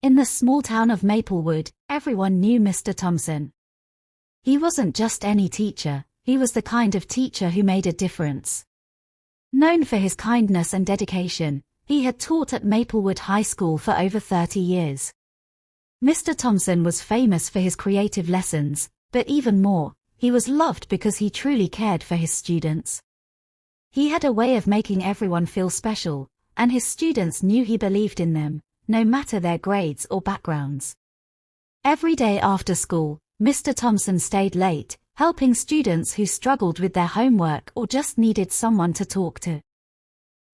In the small town of Maplewood, everyone knew Mr. Thompson. He wasn't just any teacher, he was the kind of teacher who made a difference. Known for his kindness and dedication, he had taught at Maplewood High School for over 30 years. Mr. Thompson was famous for his creative lessons, but even more, he was loved because he truly cared for his students. He had a way of making everyone feel special, and his students knew he believed in them, no matter their grades or backgrounds. Every day after school, Mr. Thompson stayed late, helping students who struggled with their homework or just needed someone to talk to.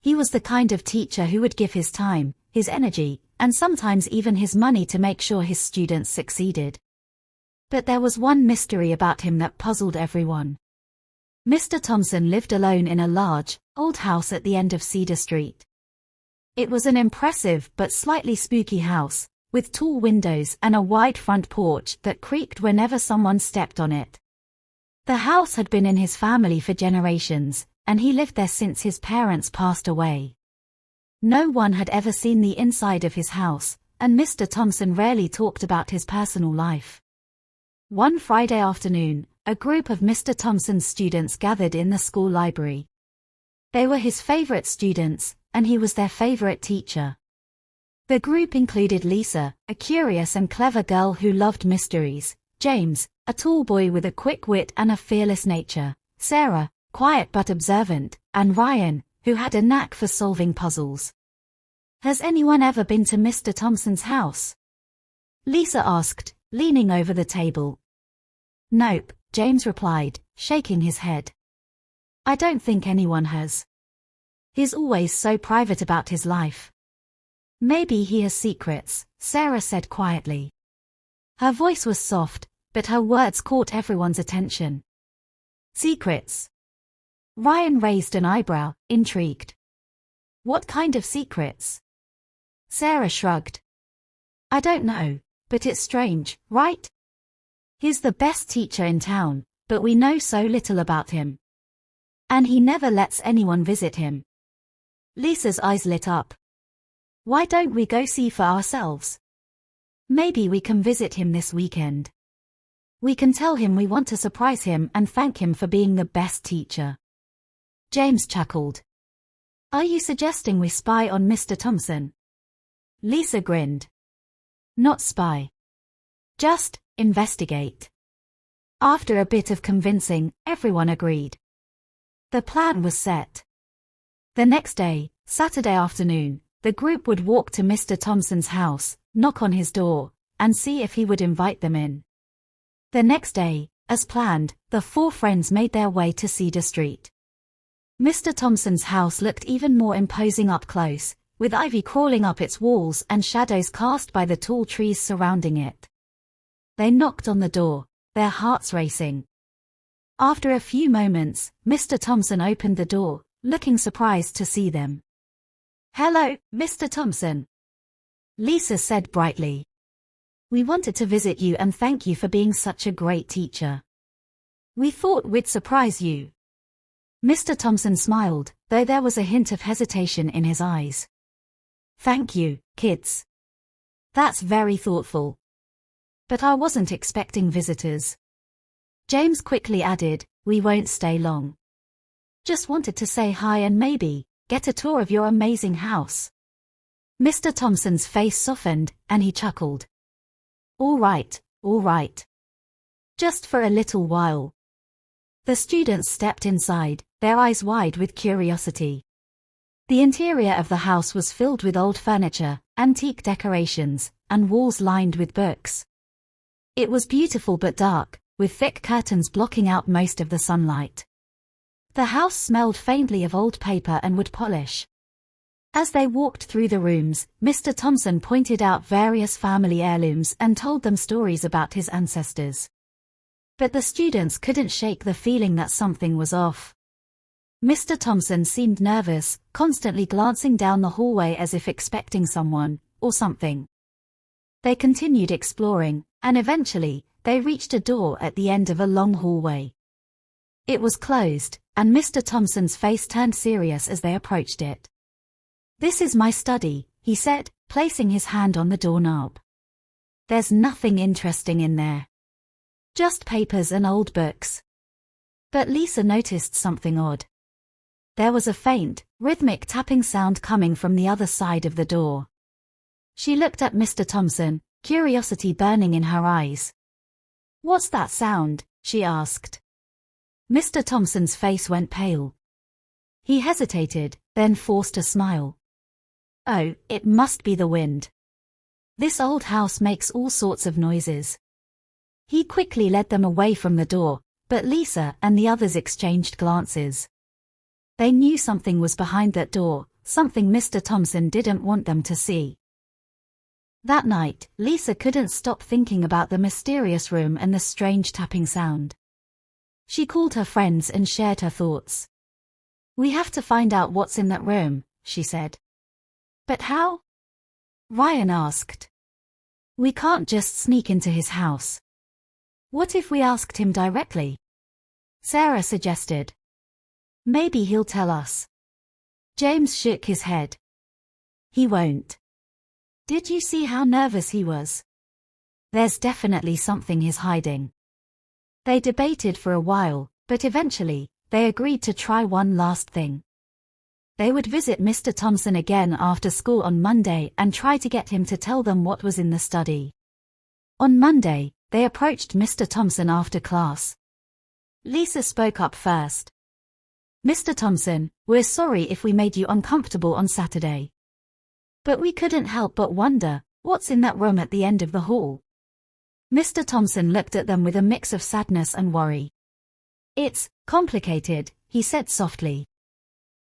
He was the kind of teacher who would give his time, his energy, and sometimes even his money to make sure his students succeeded. But there was one mystery about him that puzzled everyone. Mr. Thompson lived alone in a large, old house at the end of Cedar Street. It was an impressive but slightly spooky house, with tall windows and a wide front porch that creaked whenever someone stepped on it. The house had been in his family for generations, and he lived there since his parents passed away. No one had ever seen the inside of his house, and Mr. Thompson rarely talked about his personal life. One Friday afternoon, a group of Mr. Thompson's students gathered in the school library. They were his favorite students, and he was their favorite teacher. The group included Lisa, a curious and clever girl who loved mysteries, James, a tall boy with a quick wit and a fearless nature, Sarah, quiet but observant, and Ryan, who had a knack for solving puzzles. "Has anyone ever been to Mr. Thompson's house?" Lisa asked, leaning over the table. "Nope," James replied, shaking his head. "I don't think anyone has. He's always so private about his life." "Maybe he has secrets," Sarah said quietly. Her voice was soft, but her words caught everyone's attention. "Secrets?" Ryan raised an eyebrow, intrigued. "What kind of secrets?" Sarah shrugged. "I don't know, but it's strange, right? He's the best teacher in town, but we know so little about him. And he never lets anyone visit him." Lisa's eyes lit up. "Why don't we go see for ourselves? Maybe we can visit him this weekend. We can tell him we want to surprise him and thank him for being the best teacher." James chuckled. "Are you suggesting we spy on Mr. Thompson?" Lisa grinned. "Not spy. Just investigate." After a bit of convincing, everyone agreed. The plan was set. The next day, Saturday afternoon, the group would walk to Mr. Thompson's house, knock on his door, and see if he would invite them in. The next day, as planned, the four friends made their way to Cedar Street. Mr. Thompson's house looked even more imposing up close, with ivy crawling up its walls and shadows cast by the tall trees surrounding it. They knocked on the door, their hearts racing. After a few moments, Mr. Thompson opened the door, looking surprised to see them. "Hello, Mr. Thompson," Lisa said brightly. "We wanted to visit you and thank you for being such a great teacher. We thought we'd surprise you." Mr. Thompson smiled, though there was a hint of hesitation in his eyes. "Thank you, kids. That's very thoughtful. But I wasn't expecting visitors." James quickly added, "We won't stay long. Just wanted to say hi and maybe get a tour of your amazing house." Mr. Thompson's face softened, and he chuckled. All right. Just for a little while." The students stepped inside, their eyes wide with curiosity. The interior of the house was filled with old furniture, antique decorations, and walls lined with books. It was beautiful but dark, with thick curtains blocking out most of the sunlight. The house smelled faintly of old paper and wood polish. As they walked through the rooms, Mr. Thompson pointed out various family heirlooms and told them stories about his ancestors. But the students couldn't shake the feeling that something was off. Mr. Thompson seemed nervous, constantly glancing down the hallway as if expecting someone, or something. They continued exploring, and eventually, they reached a door at the end of a long hallway. It was closed, and Mr. Thompson's face turned serious as they approached it. "This is my study," he said, placing his hand on the doorknob. There's nothing interesting in there. Just papers and old books. But Lisa noticed something odd. There was a faint, rhythmic tapping sound coming from the other side of the door. She looked at Mr. Thompson, curiosity burning in her eyes. "What's that sound?" she asked. Mr. Thompson's face went pale. He hesitated, then forced a smile. "Oh, it must be the wind. This old house makes all sorts of noises." He quickly led them away from the door, but Lisa and the others exchanged glances. They knew something was behind that door, something Mr. Thompson didn't want them to see. That night, Lisa couldn't stop thinking about the mysterious room and the strange tapping sound. She called her friends and shared her thoughts. "We have to find out what's in that room," she said. "But how?" Ryan asked. "We can't just sneak into his house." "What if we asked him directly?" Sarah suggested. "Maybe he'll tell us." James shook his head. "He won't. Did you see how nervous he was? There's definitely something he's hiding." They debated for a while, but eventually, they agreed to try one last thing. They would visit Mr. Thompson again after school on Monday and try to get him to tell them what was in the study. On Monday, they approached Mr. Thompson after class. Lisa spoke up first. "Mr. Thompson, we're sorry if we made you uncomfortable on Saturday. But we couldn't help but wonder, what's in that room at the end of the hall?" Mr. Thompson looked at them with a mix of sadness and worry. "It's complicated," he said softly.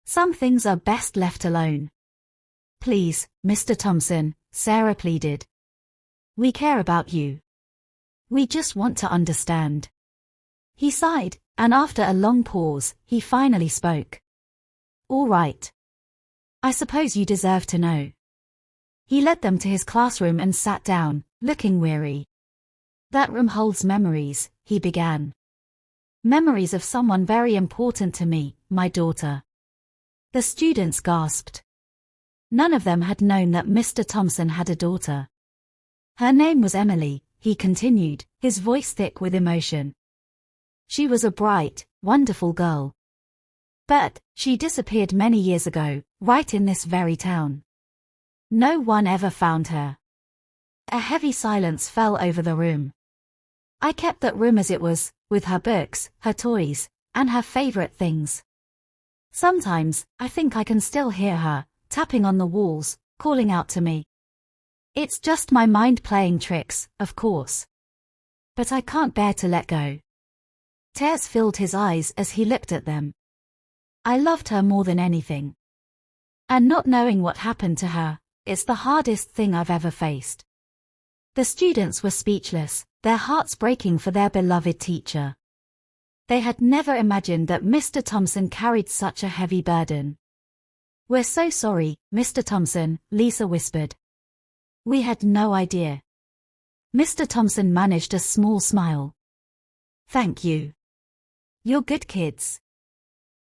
"Some things are best left alone." "Please, Mr. Thompson," Sarah pleaded. "We care about you. We just want to understand." He sighed, and after a long pause, he finally spoke. "All right. I suppose you deserve to know." He led them to his classroom and sat down, looking weary. "That room holds memories," he began. "Memories of someone very important to me, my daughter." The students gasped. None of them had known that Mr. Thompson had a daughter. "Her name was Emily," he continued, his voice thick with emotion. "She was a bright, wonderful girl. But she disappeared many years ago, right in this very town. No one ever found her." A heavy silence fell over the room. "I kept that room as it was, with her books, her toys, and her favorite things. Sometimes, I think I can still hear her, tapping on the walls, calling out to me. It's just my mind playing tricks, of course. But I can't bear to let go." Tears filled his eyes as he looked at them. "I loved her more than anything. And not knowing what happened to her, it's the hardest thing I've ever faced." The students were speechless, their hearts breaking for their beloved teacher. They had never imagined that Mr. Thompson carried such a heavy burden. "We're so sorry, Mr. Thompson," Lisa whispered. "We had no idea." Mr. Thompson managed a small smile. "Thank you. You're good kids.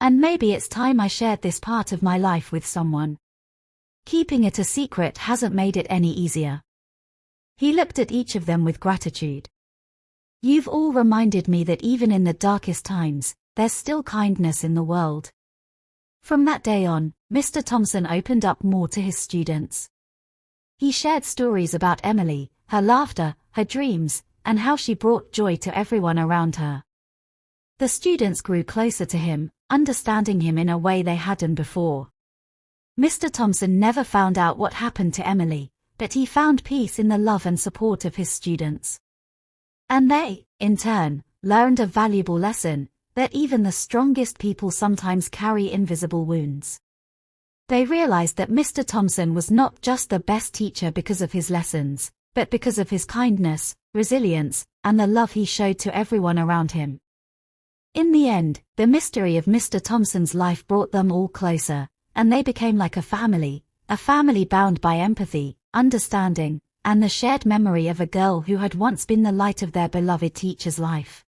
And maybe it's time I shared this part of my life with someone. Keeping it a secret hasn't made it any easier." He looked at each of them with gratitude. "You've all reminded me that even in the darkest times, there's still kindness in the world." From that day on, Mr. Thompson opened up more to his students. He shared stories about Emily, her laughter, her dreams, and how she brought joy to everyone around her. The students grew closer to him, understanding him in a way they hadn't before. Mr. Thompson never found out what happened to Emily, but he found peace in the love and support of his students. And they, in turn, learned a valuable lesson, that even the strongest people sometimes carry invisible wounds. They realized that Mr. Thompson was not just the best teacher because of his lessons, but because of his kindness, resilience, and the love he showed to everyone around him. In the end, the mystery of Mr. Thompson's life brought them all closer, and they became like a family bound by empathy, understanding, and the shared memory of a girl who had once been the light of their beloved teacher's life.